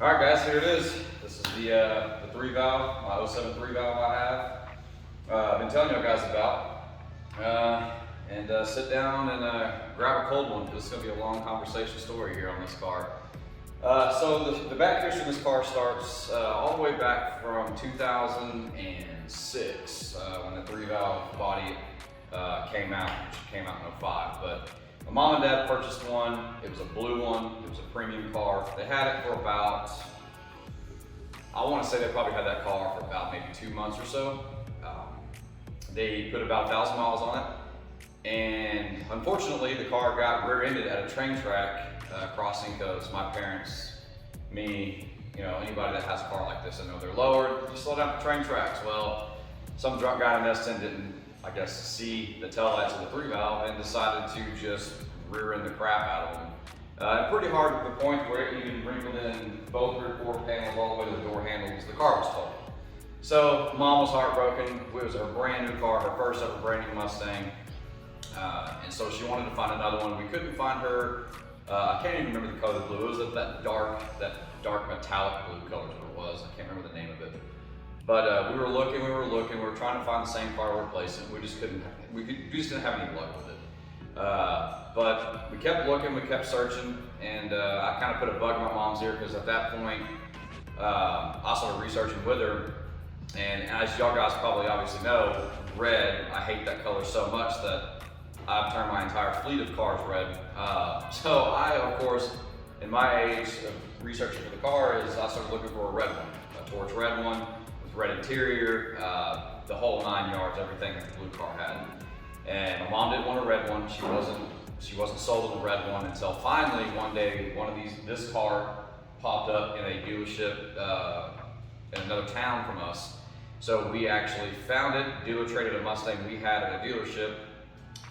All right, guys, here it is. This is the three valve, my '07 three valve I have. I've been telling you guys about. Sit down and grab a cold one because it's going to be a long conversation story here on this car. So the back history of this car starts all the way back from 2006 when the three valve body came out, which came out in '05. But my mom and dad purchased one. It was a blue one. It was a premium car. They had it for about, I want to say they probably had that car for about maybe 2 months or so. They put about 1,000 miles on it. And unfortunately, the car got rear-ended at a train track crossing because my parents, me, anybody that has a car like this, I know they're lowered, you slow down at the train tracks. Well, some drunk guy in S10 didn't, I guess, see the taillights of the three valve and decided to just rear-end the crap out of them. Pretty hard to the point where it even wrinkled in both rear quarter panels all the way to the door handles. The car was totaled. So mom was heartbroken. It was her brand new car, her first ever brand new Mustang. And so she wanted to find another one. We couldn't find her. I can't even remember the color of the blue. It was that dark metallic blue color is what it was. I can't remember the name of it. But we were looking. We were trying to find the same car to replace it. We just didn't have any luck with it. But we kept looking, we kept searching, and I kind of put a bug in my mom's ear because at that point, I started researching with her. And as y'all guys probably obviously know, red, I hate that color so much that I've turned my entire fleet of cars red. So I, of course, in my age of researching for the car, I started looking for a red one, a torch red one with red interior, the whole 9 yards, everything that the blue car had. And my mom didn't want a red one. She wasn't sold on a red one until finally one day, this car popped up in a dealership in another town from us. So we actually found it. Dealer traded a Mustang we had at a dealership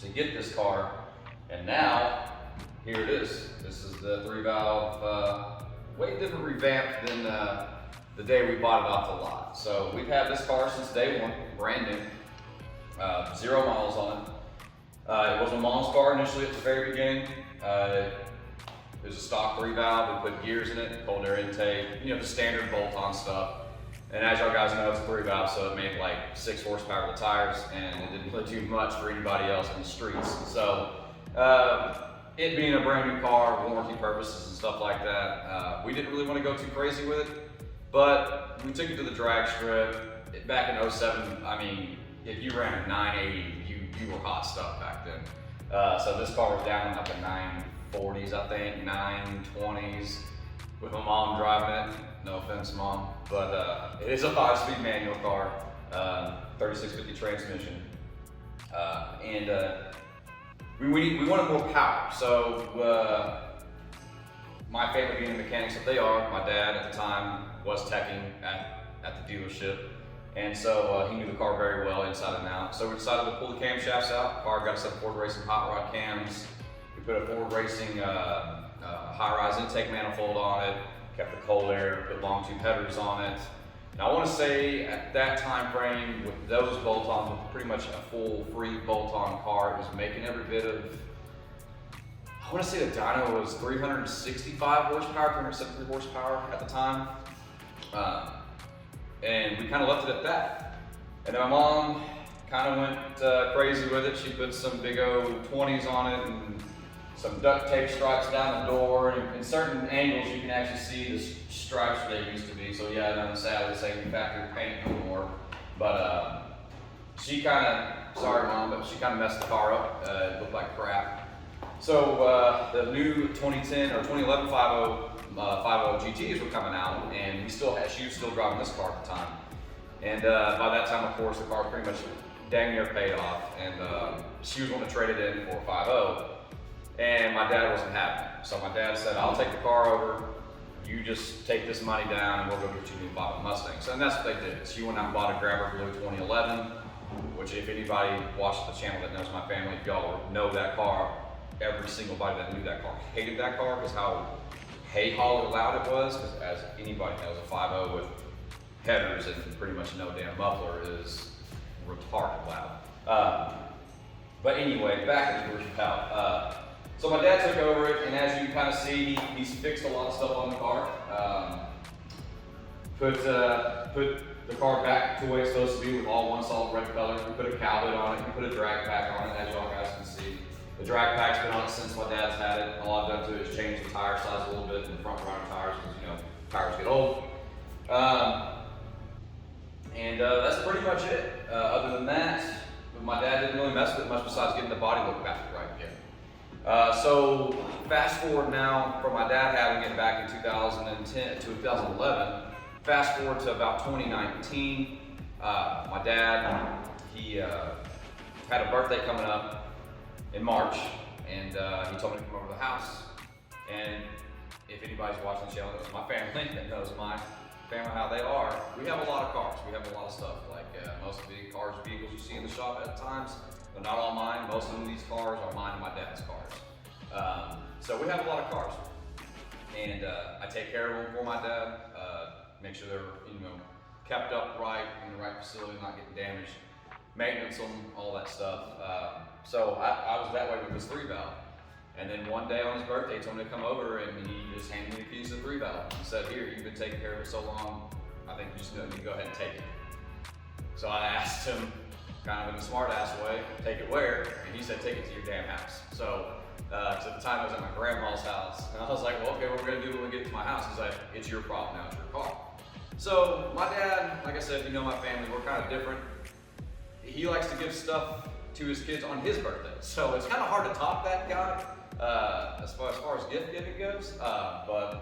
to get this car, and now here it is. This is the three valve, way different revamp than the day we bought it off the lot. So we've had this car since day one, brand new, 0 miles on it. It was my mom's car initially at the very beginning. It was a stock three valve. We put gears in it, cold air intake, the standard bolt-on stuff. And as y'all guys know, it's a three valve, so it made like 6 horsepower with the tires, and it didn't really do much for anybody else in the streets. So, it being a brand new car, warranty purposes and stuff like that, we didn't really want to go too crazy with it, but we took it to the drag strip. Back in '07, I mean, if you ran a 980, you were hot stuff back then. So this car was down in like the 940s, I think, 920s, with my mom driving it. No offense, Mom, but it is a 5-speed manual car, 3650 transmission, and we wanted more power. So my family being the mechanics that they are, my dad at the time was teching at the dealership, and so he knew the car very well inside and out. So we decided to pull the camshafts out. The car got a set of Ford Racing hot rod cams. We put a Ford Racing high-rise intake manifold on it. Kept the cold air, put long tube headers on it. And I want to say at that time frame, with those bolt-ons, with pretty much a full free bolt-on car, it was making every bit of, I want to say the dyno was 365 horsepower, 373 horsepower at the time. And we kind of left it at that. And then my mom kind of went crazy with it. She put some big O20s on it and some duct tape stripes down the door, and in certain angles you can actually see the stripes where they used to be. So yeah, on the side of the same factory paint no more. But she kind of, sorry Mom, but she kind of messed the car up. It looked like crap. So the new 2010 or 2011 50 GTs were coming out, and she was still driving this car at the time. And by that time, of course, the car was pretty much dang near paid off, and she was going to trade it in for a 50. And my dad wasn't happy. So my dad said, I'll take the car over, you just take this money down and we'll go get you a new 50 Mustang. So and that's what they did. She went out and bought a Grabber Blue 2011, which if anybody watched the channel that knows my family, if y'all know that car, every single body that knew that car hated that car because how hay-hollow loud it was. Because as anybody knows, a 50 with headers and pretty much no damn muffler is retarded loud. But anyway, back to the original pal. So my dad took over it, and as you can kind of see, he's fixed a lot of stuff on the car. put the car back to the way it's supposed to be with all one solid red color. We put a cow hood on it, we put a drag pack on it, as y'all guys can see. The drag pack's been on it since my dad's had it. All I've done to it is change the tire size a little bit in the front runner tires because, you know, tires get old. That's pretty much it. Other than that, my dad didn't really mess with it much besides getting the body look back right again. So fast forward now from my dad having it back in 2010 to 2011. Fast forward to about 2019. My dad, he had a birthday coming up in March, and he told me to come over to the house. And if anybody's watching the channel, knows my family, that knows my family how they are. We have a lot of cars. We have a lot of stuff. Like most of the cars, vehicles you see in the shop at times, they're not all mine. Most of these cars are mine and my dad's cars. So we have a lot of cars, and I take care of them for my dad. Make sure they're, you know, kept up right in the right facility, not getting damaged. Maintenance them, all that stuff. So I was that way with this 3-valve. And then one day on his birthday, he told me to come over, and he just handed me the keys to the 3-valve. He said, "Here, you've been taking care of it so long, I think you just need to go ahead and take it." So I asked him, kind of in a smart ass way, "Take it where?" And he said, "Take it to your damn house." So at the time I was at my grandma's house, and I was like, "Well, okay, what we're gonna do when we get to my house?" He's like, "It's your problem now, it's your car." So my dad, like I said, you know my family, we're kind of different. He likes to give stuff to his kids on his birthday. So it's kind of hard to top that guy as far as gift giving goes. So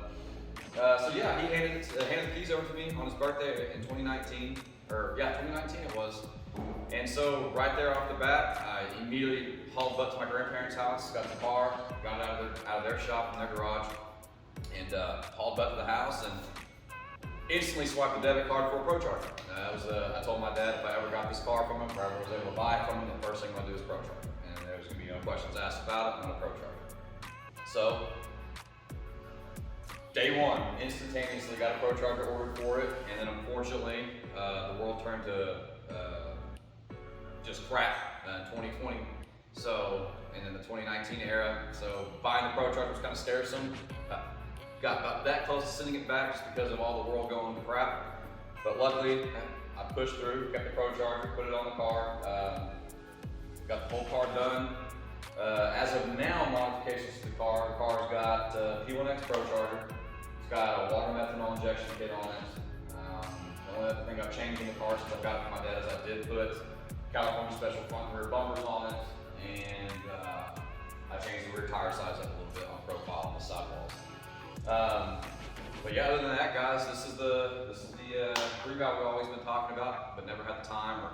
yeah, he handed the keys over to me on his birthday in 2019, 2019 it was. And so right there off the bat, I immediately hauled butt to my grandparents' house, got the car, got it out of their shop in their garage, and hauled butt to the house and instantly swiped the debit card for a Pro Charger. I told my dad if I ever got this car from him, if I ever was able to buy it from him, the first thing I'm gonna do is Pro Charger. And there was gonna be no questions asked about it, I'm gonna Pro Charger. So, day one, instantaneously got a Pro Charger ordered for it, and then unfortunately, the world turned to just crap in 2020. So, and in the 2019 era, so buying the Pro Charger was kind of scarcesome. Got about that close to sending it back just because of all the world going to crap. But luckily, I pushed through, kept the Pro Charger, put it on the car, got the whole car done. As of now, modifications to the car's got P1X Pro Charger. It's got a water methanol injection kit on it. The only other thing I've changed in the car since I've got it from my dad is I did put California Special front and rear bumpers on it, and I changed the rear tire size up a little bit on profile on the sidewalls. But yeah, other than that, guys, this is the 3-valve we've always been talking about, but never had the time, or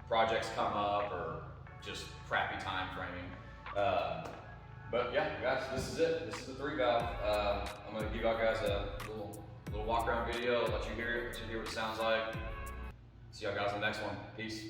projects come up, or just crappy time framing. But yeah, guys, this is it. This is the 3-valve. I'm gonna give y'all guys a little walk around video, let you hear it, let you hear what it sounds like. See y'all guys in the next one. Peace.